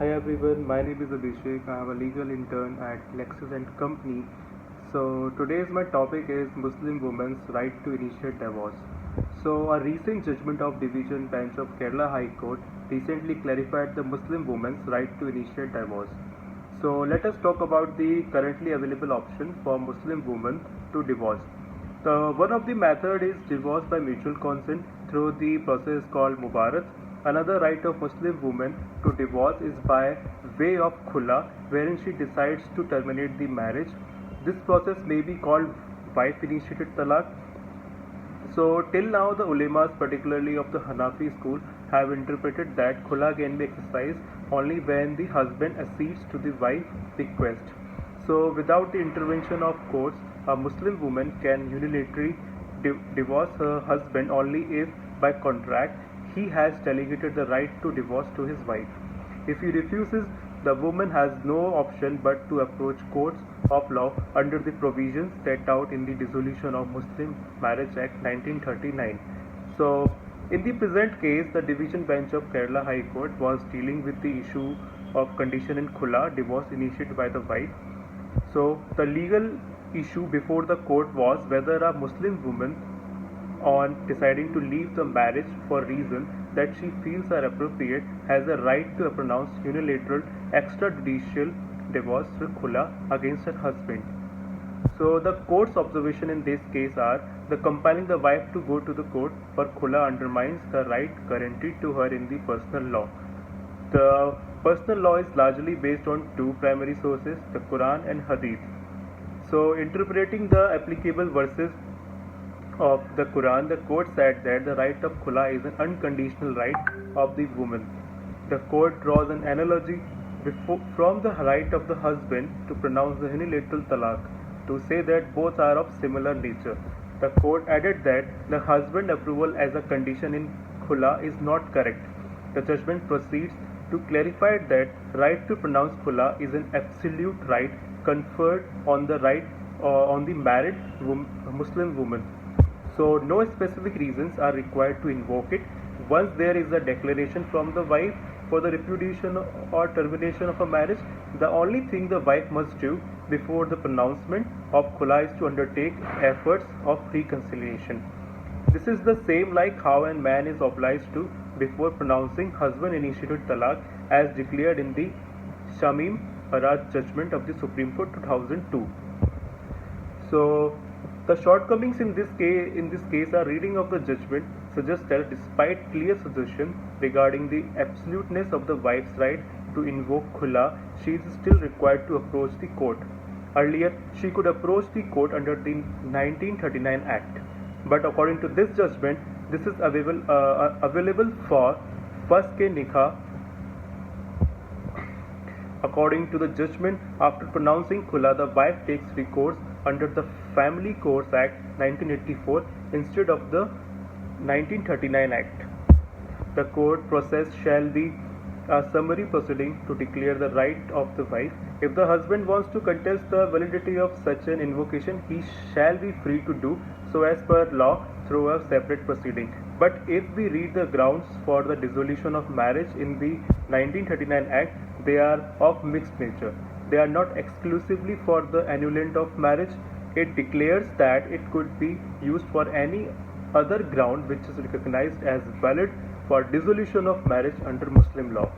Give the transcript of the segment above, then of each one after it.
Hi everyone, my name is Abhishek. I am a legal intern at Lexis and Company. So today's my topic is Muslim women's right to initiate divorce. So a recent judgment of Division Bench of Kerala High Court recently clarified the Muslim women's right to initiate divorce. So let us talk about the currently available option for Muslim women to divorce. One of the method is divorce by mutual consent through the process called Mubarak. Another right of Muslim women to divorce is by way of khula, wherein she decides to terminate the marriage. This process may be called wife-initiated talaq. So till now the ulemas, particularly of the Hanafi school, have interpreted that khula can be exercised only when the husband accedes to the wife's request. So without the intervention of courts, a Muslim woman can unilaterally divorce her husband only if by contract he has delegated the right to divorce to his wife. If he refuses, the woman has no option but to approach courts of law under the provisions set out in the Dissolution of Muslim Marriage Act 1939. So, in the present case, the Division Bench of Kerala High Court was dealing with the issue of condition in khula, divorce initiated by the wife. So, the legal issue before the court was whether a Muslim woman, on deciding to leave the marriage for reasons that she feels are appropriate, has a right to pronounce unilateral extrajudicial divorce through khula against her husband. So the court's observation in this case are the compelling the wife to go to the court for khula undermines the right guaranteed to her in the personal law. The personal law is largely based on two primary sources, the Quran and Hadith. So interpreting the applicable verses of the Quran, the court said that the right of khula is an unconditional right of the woman. The court draws an analogy from the right of the husband to pronounce the unilateral talaq to say that both are of similar nature. The court added that the husband approval as a condition in khula is not correct. The judgment proceeds to clarify that right to pronounce khula is an absolute right conferred on the married Muslim woman. So no specific reasons are required to invoke it. Once there is a declaration from the wife for the repudiation or termination of a marriage, the only thing the wife must do before the pronouncement of khula is to undertake efforts of reconciliation. This is the same like how a man is obliged to before pronouncing husband-initiated talaq as declared in the Shamim Faraj judgment of the Supreme Court 2002. So the shortcomings in this case are reading of the judgment suggests that despite clear suggestion regarding the absoluteness of the wife's right to invoke khula, she is still required to approach the court. Earlier, she could approach the court under the 1939 Act, but according to this judgment, this is available for fasq nikah. According to the judgment, after pronouncing khula, the wife takes recourse under the Family Courts Act 1984 instead of the 1939 Act. The court process shall be a summary proceeding to declare the right of the wife. If the husband wants to contest the validity of such an invocation, he shall be free to do so as per law through a separate proceeding. But if we read the grounds for the dissolution of marriage in the 1939 Act, they are of mixed nature. They are not exclusively for the annulment of marriage. It declares that it could be used for any other ground which is recognized as valid for dissolution of marriage under Muslim law.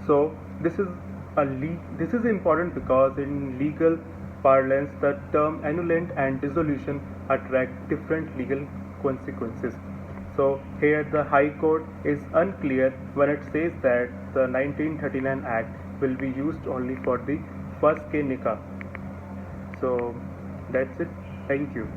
So this is important because in legal parlance the term annulment and dissolution attract different legal consequences. So here the High Court is unclear when it says that the 1939 Act will be used only for the fasq nikah. So that's it. Thank you.